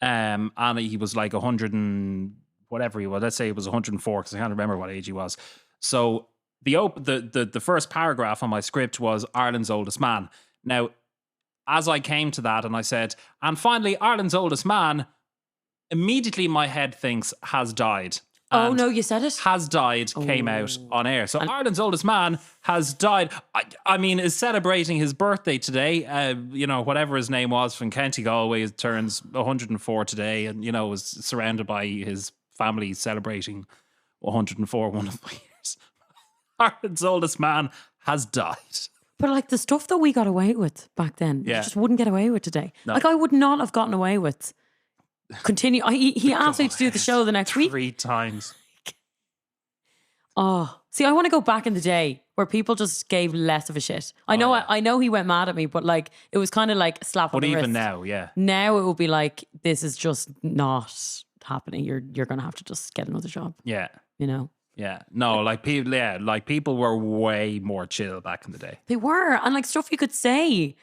And he was like 100 and whatever he was. Let's say it was 104 because I can't remember what age he was. So the first paragraph on my script was Ireland's oldest man. Now, as I came to that and I said, and finally, Ireland's oldest man, immediately my head thinks has died. Oh, no, you said it? Has died came out on air. So Ireland's oldest man has died. I mean, is celebrating his birthday today. Whatever his name was from County Galway turns 104 today and, was surrounded by his family celebrating 104 one of my years. Ireland's oldest man has died. But like the stuff that we got away with back then, you just wouldn't get away with today. No. Like I would not have gotten away with. Continue. He asked me to do the show the next week 3 times. See, I want to go back in the day where people just gave less of a shit. I know he went mad at me, but like it was kind of like a slap on the wrist. But even now, yeah. Now it will be like, this is just not happening. You're going to have to just get another job. Yeah. Yeah. No, like people were way more chill back in the day. They were. And like stuff you could say.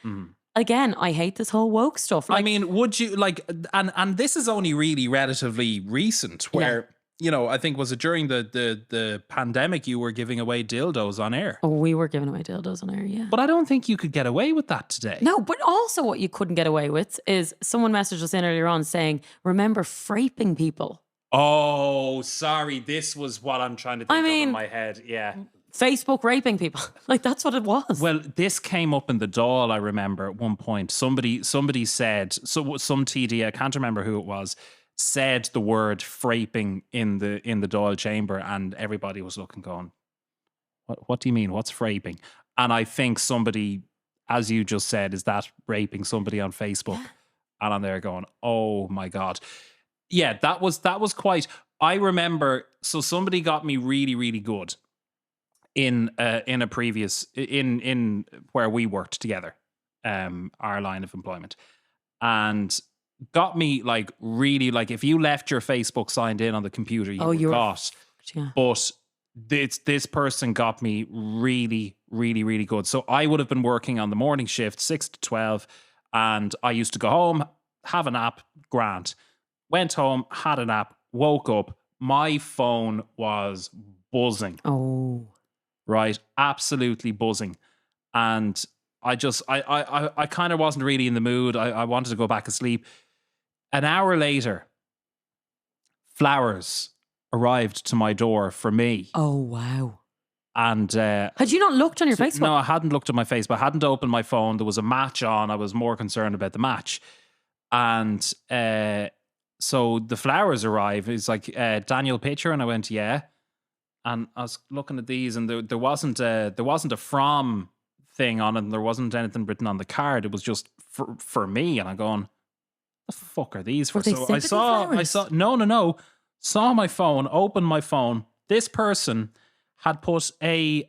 Again, I hate this whole woke stuff. Like, I mean, would you like, and this is only really relatively recent where, I think was it during the pandemic you were giving away dildos on air? Oh, we were giving away dildos on air, yeah. But I don't think you could get away with that today. No, but also what you couldn't get away with is someone messaged us in earlier on saying, remember fraping people. Oh, sorry. This was what I'm trying to think of in my head. Yeah. Facebook raping people. Like that's what it was. Well, this came up in the Dáil, I remember at one point. Somebody said, some TD, I can't remember who it was, said the word fraping in the Dáil chamber, and everybody was looking going, what do you mean? What's fraping? And I think somebody, as you just said, is that raping somebody on Facebook? And I'm there going, oh my God. Yeah, that was quite, I remember, so somebody got me really, really good in a previous in where we worked together, our line of employment, and got me like really like if you left your Facebook signed in on the computer, you got. Yeah. But this person got me really, really, really good. So I would have been working on the morning shift 6 to 12, and I used to go home, have a nap, grand. Went home, had a nap, woke up. My phone was buzzing. Oh. Right, absolutely buzzing. And I kind of wasn't really in the mood. I wanted to go back asleep. An hour later, flowers arrived to my door for me. Oh, wow. And had you not looked on your Facebook? No, I hadn't looked at my Facebook. I hadn't opened my phone. There was a match on. I was more concerned about the match. And so the flowers arrived. It's like, Daniel Pitcher. And I went, yeah. And I was looking at these, and there wasn't a from thing on it, and there wasn't anything written on the card. It was just for me. And I'm going, the fuck are these for? So I saw no. Saw my phone, opened my phone. This person had put a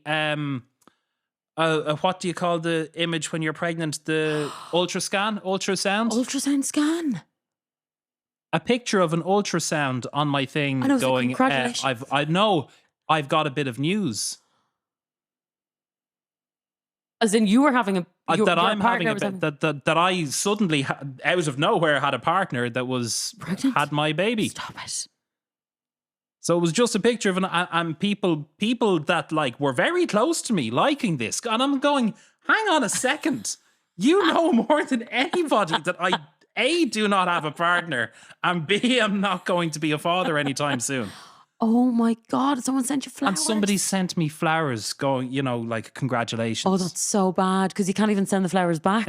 what do you call the image when you're pregnant? The ultrasound scan. A picture of an ultrasound on my thing, going, congratulations. I've got a bit of news. As in, you were having a that I suddenly out of nowhere had a partner that was pregnant? Had my baby. Stop it. So it was just a picture of and people that like were very close to me liking this, and I'm going, hang on a second, you know more than anybody that I A, do not have a partner, and B, I'm not going to be a father anytime soon. Oh my God, someone sent you flowers. And somebody sent me flowers going, like, congratulations. Oh, that's so bad because you can't even send the flowers back.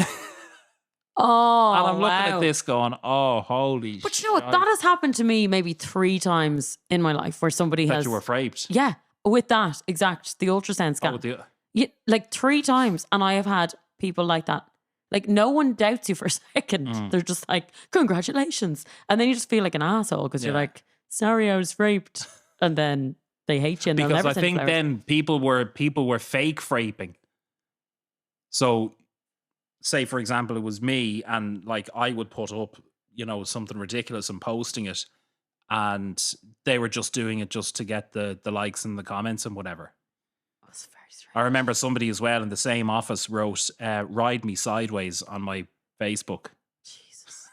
Oh, and I'm looking at this going, oh, holy shit. But you know what? That has happened to me maybe 3 times in my life where somebody that you were raped. Yeah, with that, exact, the ultrasound scan. Oh, like 3 times. And I have had people like that. Like no one doubts you for a second. They're just like, congratulations. And then you just feel like an asshole because you're like, sorry, I was raped. And then they hate you. And because I think then people were fake raping. So say, for example, it was me and like I would put up, you know, something ridiculous and posting it, and they were just doing it just to get the likes and the comments and whatever. That's very strange. I remember somebody as well in the same office wrote "Ride Me Sideways" on my Facebook. Jesus.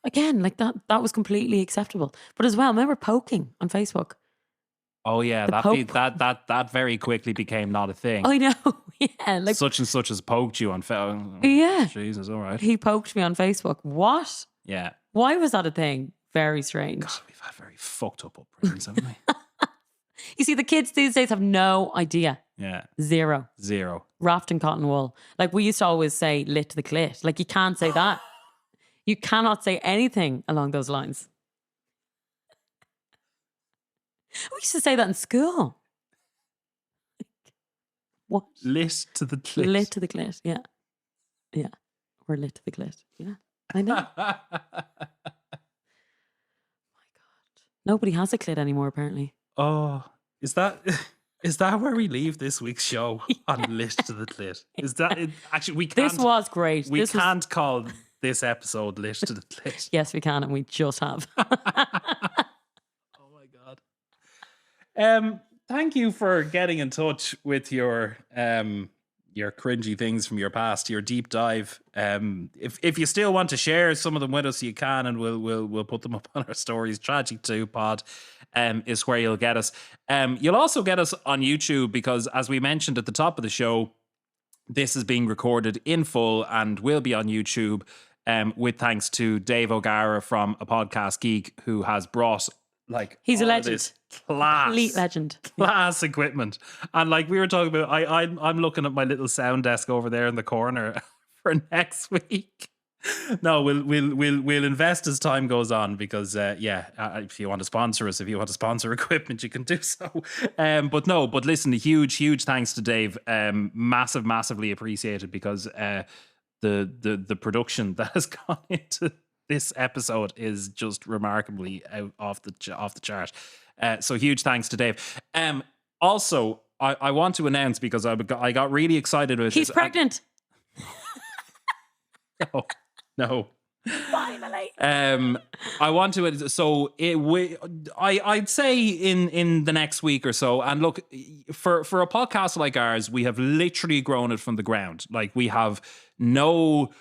Again, like that was completely acceptable. But as well, remember poking on Facebook? Oh yeah, that very quickly became not a thing. I know. Yeah, like such and such has poked you on Facebook. Yeah. Jesus, all right. He poked me on Facebook. What? Yeah. Why was that a thing? Very strange. God, we've had very fucked up upbringings, haven't we? You see, the kids these days have no idea. Yeah. Zero. Wrapped in cotton wool. Like we used to always say lit to the clit. Like you can't say that. You cannot say anything along those lines. We used to say that in school. What? Lit to the clit. Lit to the clit, yeah. Yeah. Or lit to the clit. Yeah. I know. My God. Nobody has a clit anymore, apparently. Oh, is that where we leave this week's show? On lit to the clit. Is that it? Actually, we can't. This was great. We can't call this episode lit to the clit. Yes, we can, and we just have. Oh my God. Thank you for getting in touch with your cringy things from your past, your deep dive. If you still want to share some of them with us, you can, and we'll put them up on our stories. Tragic 2 Pod is where you'll get us. You'll also get us on YouTube because, as we mentioned at the top of the show, this is being recorded in full and will be on YouTube. With thanks to Dave O'Gara from A Podcast Geek, who has brought he's a legend. Complete legend. Class equipment. And like we were talking about, I'm looking at my little sound desk over there in the corner for next week. No, we'll invest as time goes on because if you want to sponsor us, if you want to sponsor equipment, you can do so. But listen, a huge thanks to Dave. Massively appreciated because the production that has gone into this episode is just remarkably off the chart. So huge thanks to Dave. Also, I want to announce because I got really excited about He's pregnant. No. Finally. I want to. So I'd say in the next week or so. And look, for a podcast like ours, we have literally grown it from the ground. Like we have no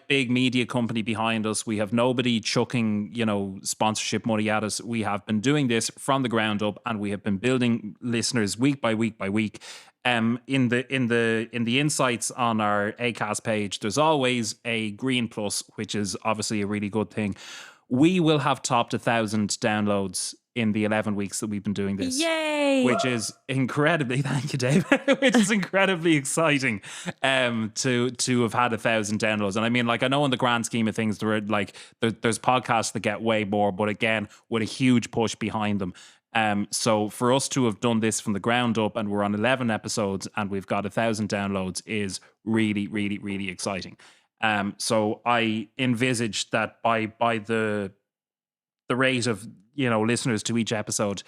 big media company behind us. We have nobody chucking, sponsorship money at us. We have been doing this from the ground up, and we have been building listeners week by week by week. In the insights on our Acast page, there's always a green plus, which is obviously a really good thing. We will have topped 1,000 downloads in the 11 weeks that we've been doing this. Yay! Which is incredibly, thank you, Dave, which is incredibly exciting to have had 1,000 downloads. And I mean, I know in the grand scheme of things, there's podcasts that get way more, but again, with a huge push behind them. So for us to have done this from the ground up and we're on 11 episodes and we've got 1,000 downloads is really, really, really exciting. So I envisage that by the rate of listeners to each episode,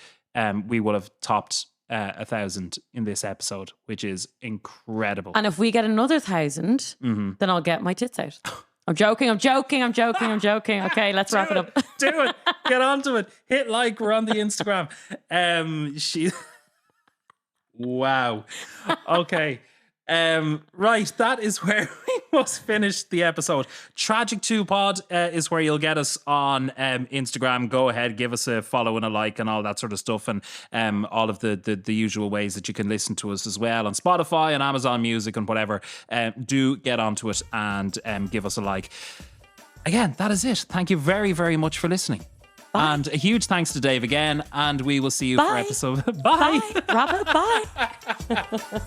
we will have topped 1,000 in this episode, which is incredible. And if we get another 1,000, then I'll get my tits out. I'm joking. Okay, let's wrap it up. Do it. Get onto it. Hit like. We're on the Instagram. Wow. Okay. Right, that is where we must finish the episode. Tragic 2 Pod is where you'll get us on Instagram. Go ahead, give us a follow and a like and all that sort of stuff, and all of the usual ways that you can listen to us as well on Spotify and Amazon Music and whatever. Do get onto it and give us a like. Again, that is it. Thank you very, very much for listening. Bye. And a huge thanks to Dave again, and we will see you for episode. Bye. Bye. Wrap it up. Bye.